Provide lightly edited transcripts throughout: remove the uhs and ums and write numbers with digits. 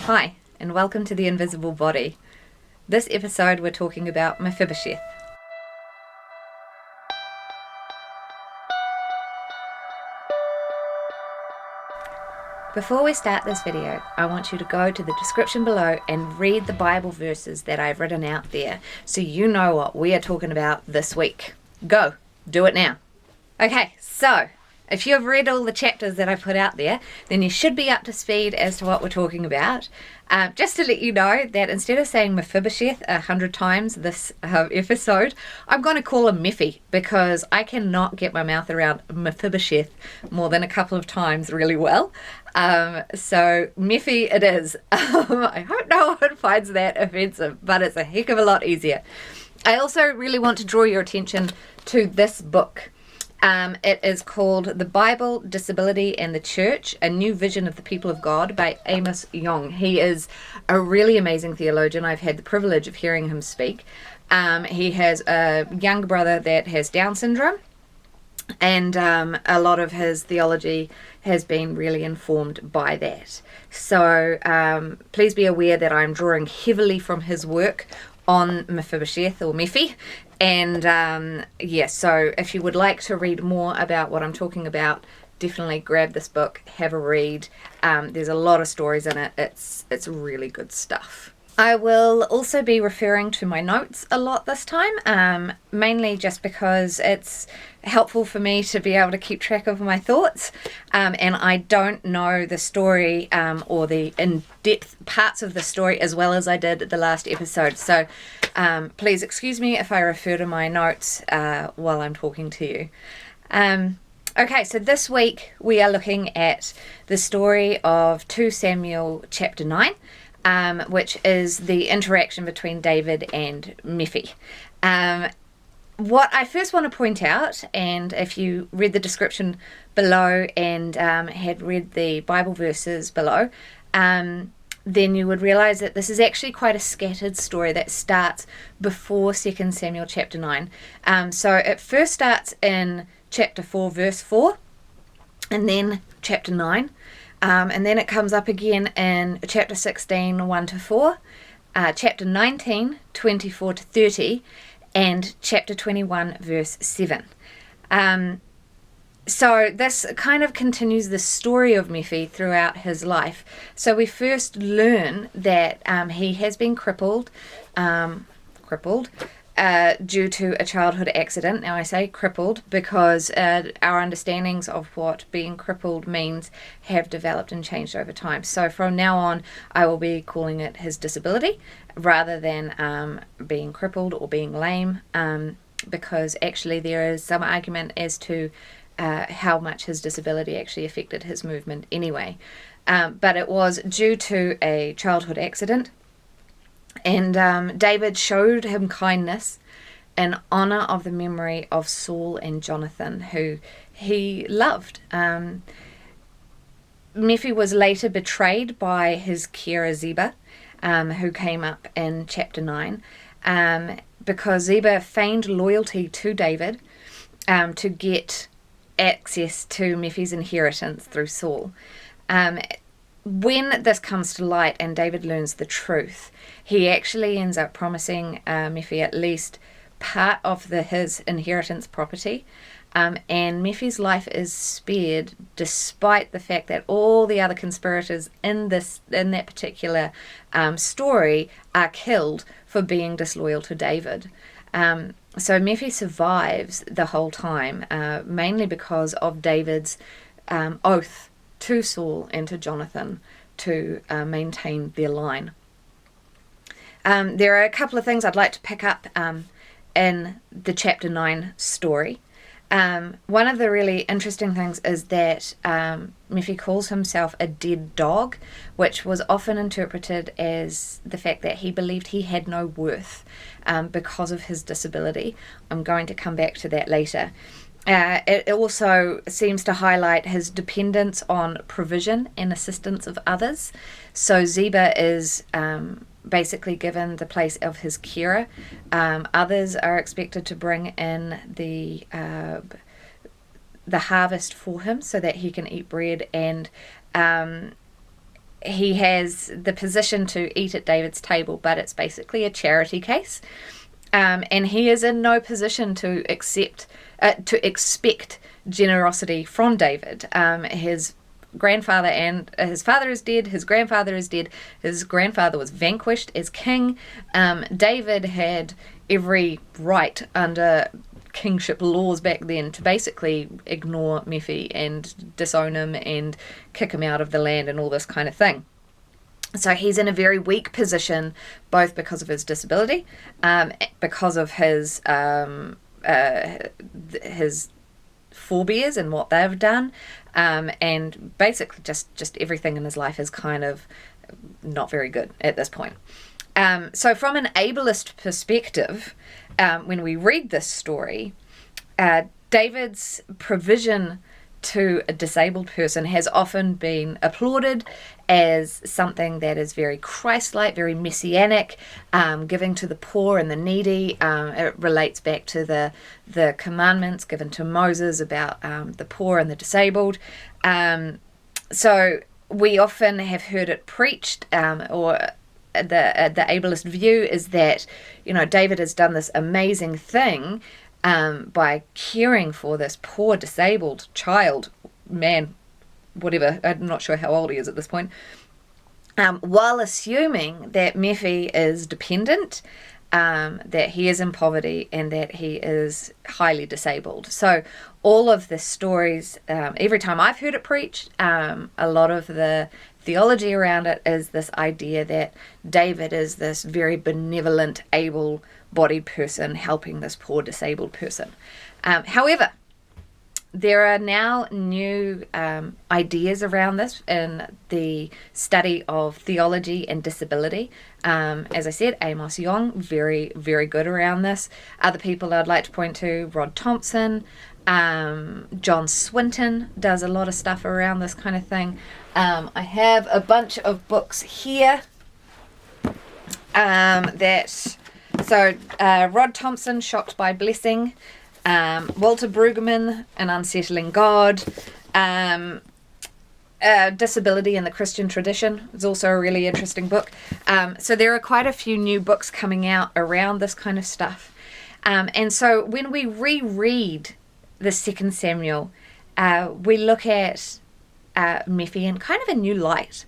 Hi, and welcome to The Invisible Body. This episode we're talking about Mephibosheth. Before we start this video, I want you to go to the description below and read the Bible verses that I've written out there so you know what we are talking about this week. Go, do it now. Okay, so if you've read all the chapters that I put out there, then you should be up to speed as to what we're talking about. Just to let you know that instead of saying Mephibosheth 100 times this episode, I'm going to call him Mephi because I cannot get my mouth around Mephibosheth more than a couple of times really well. So Mephi it is. I hope no one finds that offensive, but it's a heck of a lot easier. I also really want to draw your attention to this book. It is called The Bible, Disability and the Church, A New Vision of the People of God by Amos Yong. He is a really amazing theologian. I've had the privilege of hearing him speak. He has a younger brother that has Down syndrome, and a lot of his theology has been really informed by that. So please be aware that I'm drawing heavily from his work on Mephibosheth or Mephi. And so if you would like to read more about what I'm talking about, definitely grab this book, have a read. There's a lot of stories in it. It's really good stuff. I will also be referring to my notes a lot this time, mainly just because it's helpful for me to be able to keep track of my thoughts, and I don't know the story or the in-depth parts of the story as well as I did the last episode, so please excuse me if I refer to my notes while I'm talking to you. Okay, so this week we are looking at the story of 2 Samuel chapter 9, which is the interaction between David and Mephi. What I first want to point out, and if you read the description below and had read the Bible verses below, then you would realize that this is actually quite a scattered story that starts before 2 Samuel chapter 9. So it first starts in chapter 4, verse 4, and then chapter 9. And then it comes up again in chapter 16, 1 to 4, chapter 19, 24 to 30, and chapter 21, verse 7. So this kind of continues the story of Mephi throughout his life. So we first learn that he has been crippled due to a childhood accident. Now I say crippled because our understandings of what being crippled means have developed and changed over time. So from now on, I will be calling it his disability rather than being crippled or being lame, because actually there is some argument as to how much his disability actually affected his movement anyway. But it was due to a childhood accident. And David showed him kindness in honor of the memory of Saul and Jonathan, who he loved. Mephi was later betrayed by his carer Ziba, who came up in chapter 9, because Ziba feigned loyalty to David to get access to Mephi's inheritance through Saul. When this comes to light and David learns the truth, he actually ends up promising Mephi at least part of his inheritance property, and Mephi's life is spared despite the fact that all the other conspirators in that particular story are killed for being disloyal to David. So Mephi survives the whole time, mainly because of David's oath to Saul and to Jonathan to maintain their line. There are a couple of things I'd like to pick up in the chapter 9 story. One of the really interesting things is that Mephi calls himself a dead dog, which was often interpreted as the fact that he believed he had no worth because of his disability. I'm going to come back to that later. It also seems to highlight his dependence on provision and assistance of others. So Ziba is basically given the place of his carer. Others are expected to bring in the harvest for him so that he can eat bread, and he has the position to eat at David's table, but it's basically a charity case. And he is in no position to expect generosity from David. His grandfather and his father is dead. His grandfather is dead. His grandfather was vanquished as king. David had every right under kingship laws back then to basically ignore Mephi and disown him and kick him out of the land and all this kind of thing. So he's in a very weak position, both because of his disability, because of his forebears and what they've done, and basically just everything in his life is kind of not very good at this point. So from an ableist perspective, when we read this story, David's provision to a disabled person has often been applauded as something that is very Christ-like, very messianic, giving to the poor and the needy. It relates back to the commandments given to Moses about the poor and the disabled. So we often have heard it preached, or the ableist view is that, David has done this amazing thing by caring for this poor disabled child, man, whatever, I'm not sure how old he is at this point, while assuming that Mephi is dependent, that he is in poverty, and that he is highly disabled. So all of the stories, every time I've heard it preached, a lot of the theology around it is this idea that David is this very benevolent, able-bodied person helping this poor disabled person. However, there are now new ideas around this in the study of theology and disability. As I said, Amos Young, very, very good around this. Other people I'd like to point to, Rod Thompson, John Swinton does a lot of stuff around this kind of thing. I have a bunch of books here Rod Thompson, Shocked by Blessing, Walter Brueggemann, An Unsettling God, Disability in the Christian Tradition is also a really interesting book. So there are quite a few new books coming out around this kind of stuff. And so when we reread the 2 Samuel, we look at Mephi in kind of a new light.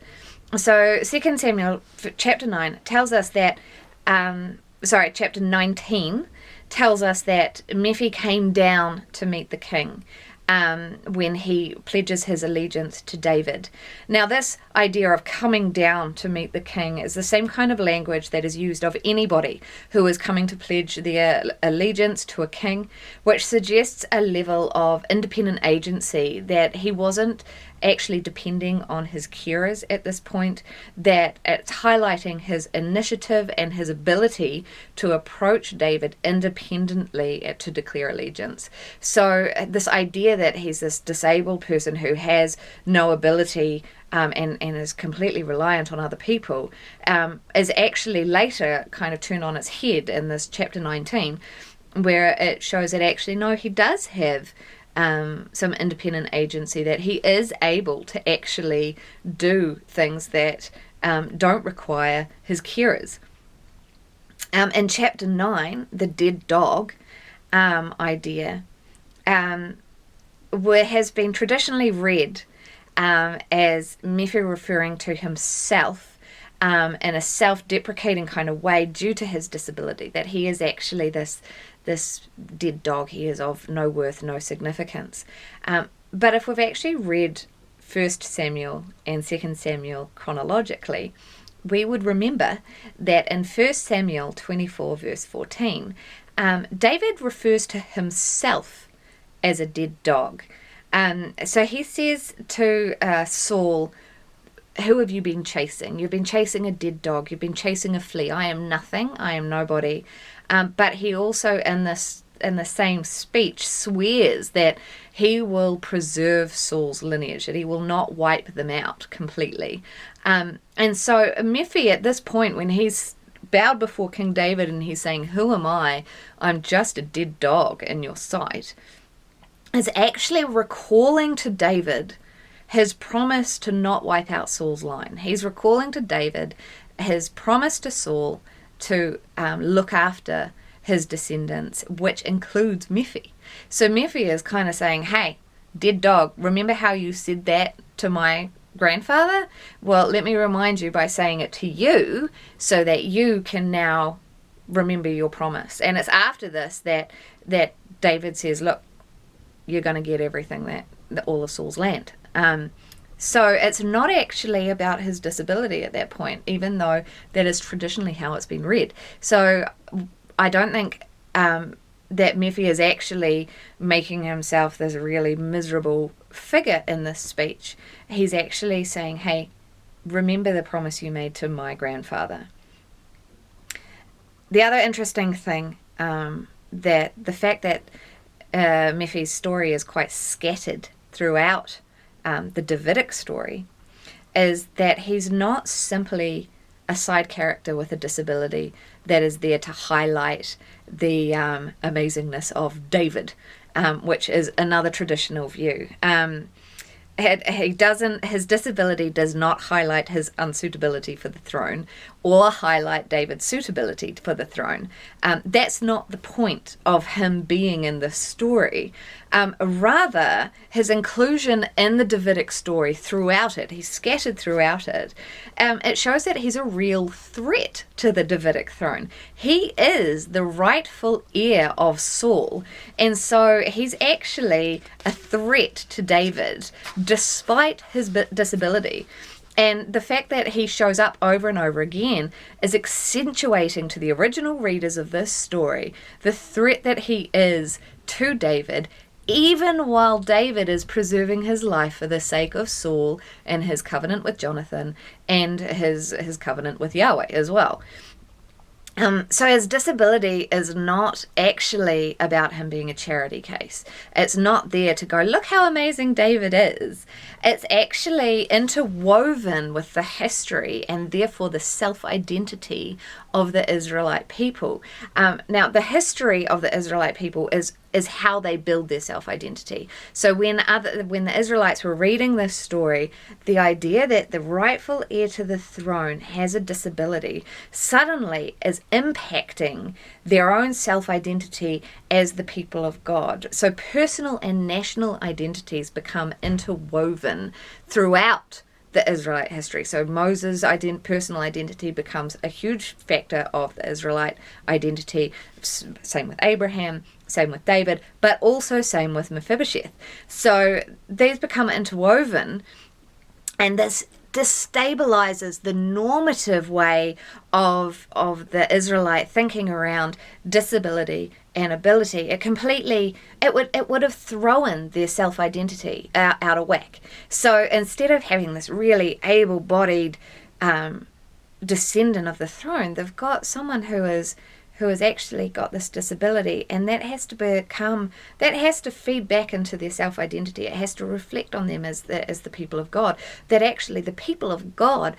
So 2 Samuel chapter 9 tells us that, chapter 19 tells us that Mephi came down to meet the king when he pledges his allegiance to David. Now, this idea of coming down to meet the king is the same kind of language that is used of anybody who is coming to pledge their allegiance to a king, which suggests a level of independent agency, that he wasn't actually depending on his carers at this point, that it's highlighting his initiative and his ability to approach David independently to declare allegiance. So this idea that he's this disabled person who has no ability and is completely reliant on other people is actually later kind of turned on its head in this chapter 19, where it shows that actually, no, he does have some independent agency, that he is able to actually do things that don't require his carers. In chapter 9, the dead dog idea has been traditionally read as Mephi referring to himself in a self-deprecating kind of way due to his disability, that he is actually this dead dog, he is of no worth, no significance. But if we've actually read 1 Samuel and 2 Samuel chronologically, we would remember that in 1 Samuel 24 verse 14, David refers to himself as a dead dog. So he says to Saul, "Who have you been chasing? You've been chasing a dead dog. You've been chasing a flea. I am nothing. I am nobody." But he also, in the same speech, swears that he will preserve Saul's lineage, that he will not wipe them out completely. And so Mephi, at this point, when he's bowed before King David and he's saying, "Who am I? I'm just a dead dog in your sight," is actually recalling to David his promise to not wipe out Saul's line. He's recalling to David his promise to Saul to look after his descendants, which includes Mephi. So Mephi is kind of saying, hey, dead dog, remember how you said that to my grandfather? Well, let me remind you by saying it to you so that you can now remember your promise. And it's after this that David says, look, you're going to get everything that all of Saul's land. So it's not actually about his disability at that point, even though that is traditionally how it's been read. So I don't think that Mephi is actually making himself this really miserable figure in this speech. He's actually saying, hey, remember the promise you made to my grandfather. The other interesting thing, that the fact that Mephi's story is quite scattered throughout the Davidic story, is that he's not simply a side character with a disability that is there to highlight the amazingness of David, which is another traditional view. His disability does not highlight his unsuitability for the throne or highlight David's suitability for the throne. That's not the point of him being in this story. Rather, his inclusion in the Davidic story throughout it, he's scattered throughout it, it shows that he's a real threat to the Davidic throne. He is the rightful heir of Saul, and so he's actually a threat to David despite his disability. And the fact that he shows up over and over again is accentuating to the original readers of this story the threat that he is to David, even while David is preserving his life for the sake of Saul and his covenant with Jonathan and his covenant with Yahweh as well. So his disability is not actually about him being a charity case. It's not there to go, look how amazing David is. It's actually interwoven with the history and therefore the self-identity of the Israelite people. Now, the history of the Israelite people is how they build their self-identity. So when the Israelites were reading this story, the idea that the rightful heir to the throne has a disability suddenly is impacting their own self-identity as the people of God. So personal and national identities become interwoven throughout the Israelite history. So Moses' personal identity becomes a huge factor of the Israelite identity. Same with Abraham, same with David, but also same with Mephibosheth. So these become interwoven, and this destabilizes the normative way of the Israelite thinking around disability and ability. It would have thrown their self-identity out of whack. So instead of having this really able-bodied descendant of the throne, they've got someone who has actually got this disability, and that has to feed back into their self-identity. It has to reflect on them as the people of God, that actually the people of God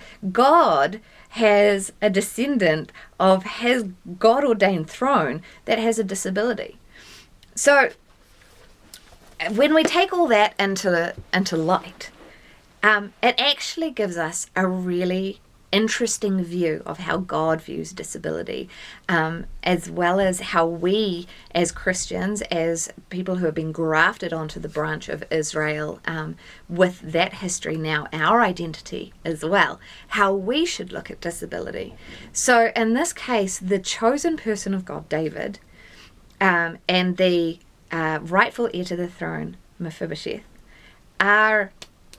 has a descendant of his God-ordained throne that has a disability. So when we take all that into light, it actually gives us a really interesting view of how God views disability, as well as how we as Christians, as people who have been grafted onto the branch of Israel, with that history now our identity as well, how we should look at disability. So in this case, the chosen person of God, David, and the rightful heir to the throne, Mephibosheth, are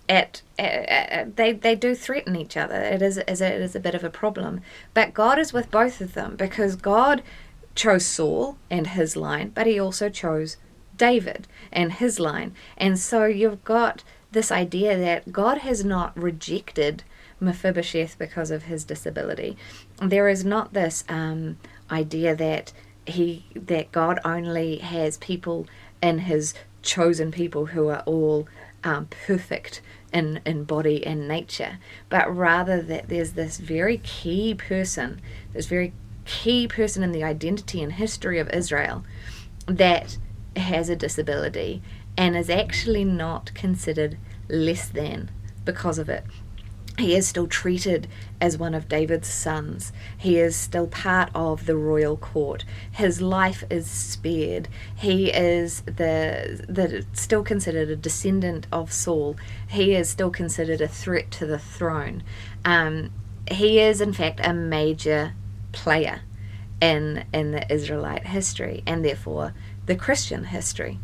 they do threaten each other. It is a bit of a problem, but God is with both of them, because God chose Saul and his line, but he also chose David and his line. And so you've got this idea that God has not rejected Mephibosheth because of his disability. There is not this idea that God only has people in his chosen people who are all perfect in body and nature, but rather that there's this very key person in the identity and history of Israel that has a disability and is actually not considered less than because of it. He is still treated as one of David's sons. He is still part of the royal court. His life is spared. He is still considered a descendant of Saul. He is still considered a threat to the throne. He is, in fact, a major player in the Israelite history, and therefore the Christian history.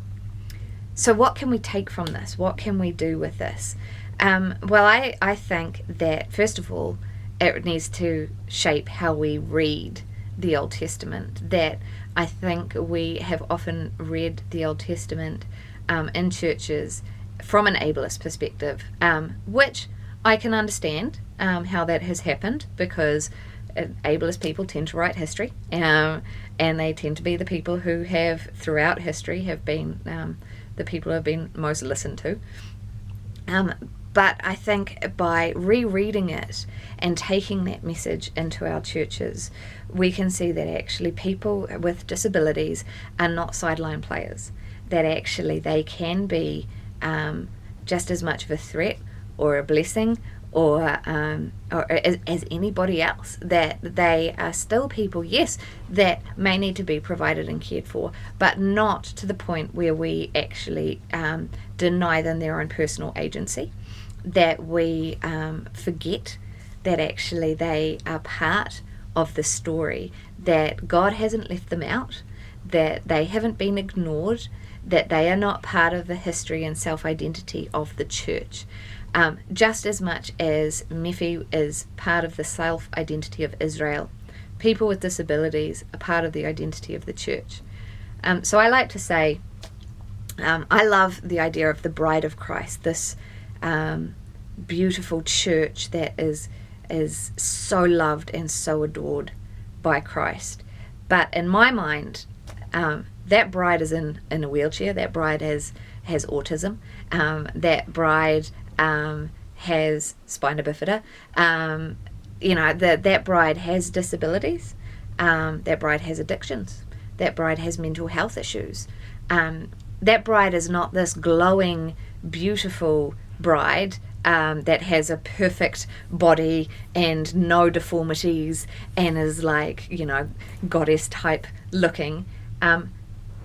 So what can we take from this? What can we do with this? Well, I think that, first of all, it needs to shape how we read the Old Testament. That I think we have often read the Old Testament in churches from an ableist perspective, which I can understand how that has happened, because ableist people tend to write history, and they tend to be the people who have, throughout history, have been the people who have been most listened to. But I think by rereading it and taking that message into our churches, we can see that actually people with disabilities are not sideline players, that actually they can be just as much of a threat or a blessing or as anybody else, that they are still people, yes, that may need to be provided and cared for, but not to the point where we actually deny them their own personal agency, that we forget that actually they are part of the story, that God hasn't left them out, that they haven't been ignored, that they are not part of the history and self-identity of the church. Just as much as Mephi is part of the self-identity of Israel, people with disabilities are part of the identity of the church. So I like to say, I love the idea of the bride of Christ, this beautiful church that is so loved and so adored by Christ. But in my mind, that bride is in a wheelchair. That bride has autism. That bride has spina bifida. That bride has disabilities. That bride has addictions. That bride has mental health issues. That bride is not this glowing, beautiful bride that has a perfect body and no deformities and is like, goddess type looking.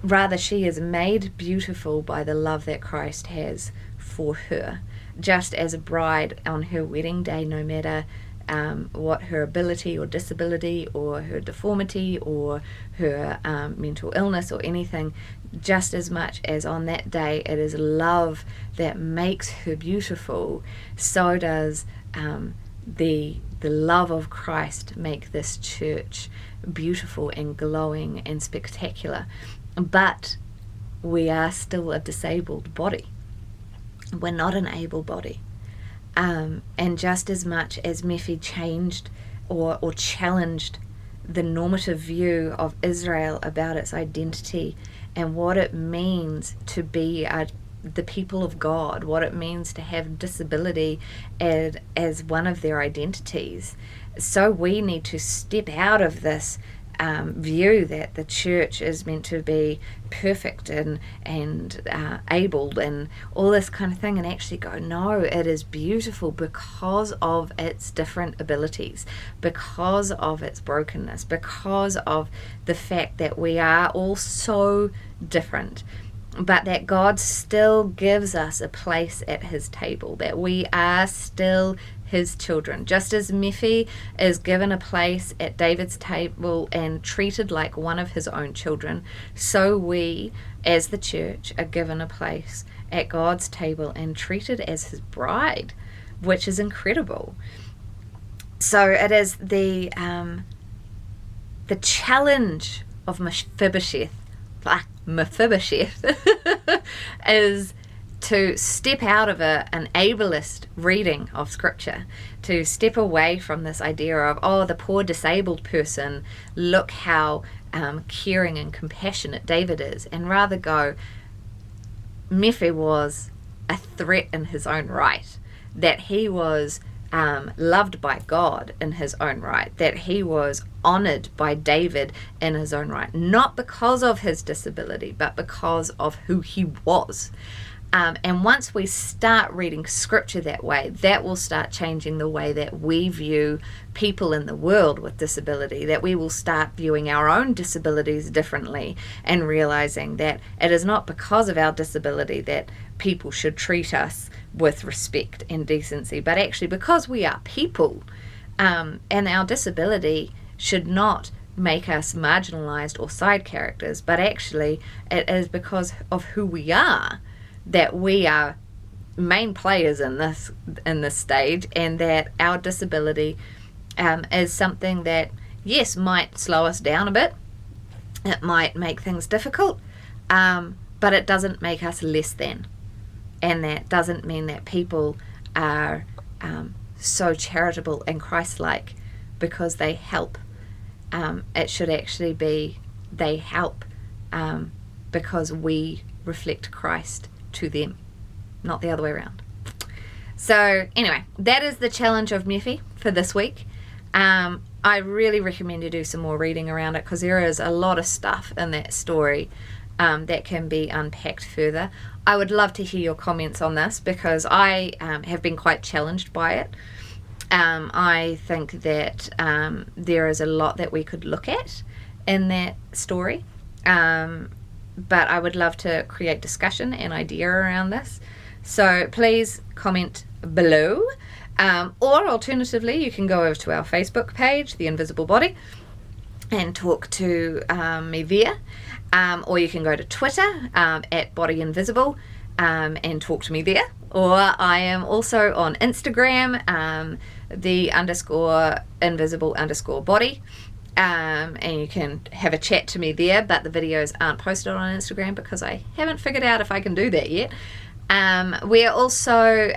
Rather, she is made beautiful by the love that Christ has for her. Just as a bride on her wedding day, no matter what her ability or disability or her deformity or her mental illness or anything, just as much as on that day it is love that makes her beautiful, so does the love of Christ make this church beautiful and glowing and spectacular. But we are still a disabled body. We're not an able body. And just as much as Mephi changed or challenged the normative view of Israel about its identity and what it means to be the people of God, what it means to have disability as one of their identities, so we need to step out of this view that the church is meant to be perfect and able and all this kind of thing, and actually go, no, it is beautiful because of its different abilities, because of its brokenness, because of the fact that we are all so different, but that God still gives us a place at his table, that we are still his children. Just as Mephi is given a place at David's table and treated like one of his own children, so we as the church are given a place at God's table and treated as his bride, which is incredible. So it is the challenge of Mephibosheth is to step out of an ableist reading of scripture, to step away from this idea of, the poor disabled person, look how caring and compassionate David is, and rather go, Mephi was a threat in his own right, that he was loved by God in his own right, that he was honored by David in his own right, not because of his disability, but because of who he was. And once we start reading scripture that way, that will start changing the way that we view people in the world with disability, that we will start viewing our own disabilities differently and realizing that it is not because of our disability that people should treat us with respect and decency, but actually because we are people, and our disability should not make us marginalized or side characters, but actually it is because of who we are that we are main players in this stage, and that our disability is something that, yes, might slow us down a bit, it might make things difficult, but it doesn't make us less than. And that doesn't mean that people are so charitable and Christ-like because they help. It should actually be they help because we reflect Christ to them, not the other way around. So anyway, that is the challenge of Mephi for this week. I really recommend you do some more reading around it, because there is a lot of stuff in that story that can be unpacked further. I would love to hear your comments on this, because I have been quite challenged by it. I think that there is a lot that we could look at in that story, but I would love to create discussion and idea around this. So please comment below, or alternatively you can go over to our Facebook page, The Invisible Body, and talk to me there, or you can go to Twitter at Body Invisible and talk to me there, or I am also on Instagram, the _invisible_body, and you can have a chat to me there, but the videos aren't posted on Instagram because I haven't figured out if I can do that yet. We are also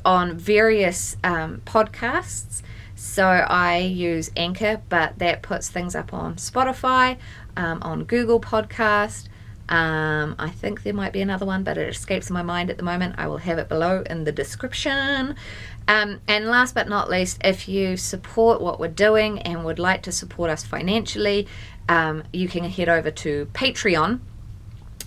on various podcasts. So I use Anchor, but that puts things up on Spotify, on Google Podcast. I think there might be another one, but it escapes my mind at the moment. I will have it below in the description. And last but not least, if you support what we're doing and would like to support us financially, you can head over to Patreon,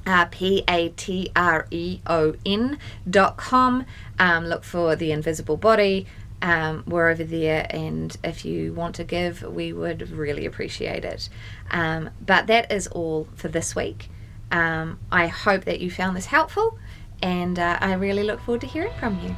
patreon.com. Look for The Invisible Body. We're over there, and if you want to give, we would really appreciate it. But that is all for this week. I hope that you found this helpful, and I really look forward to hearing from you.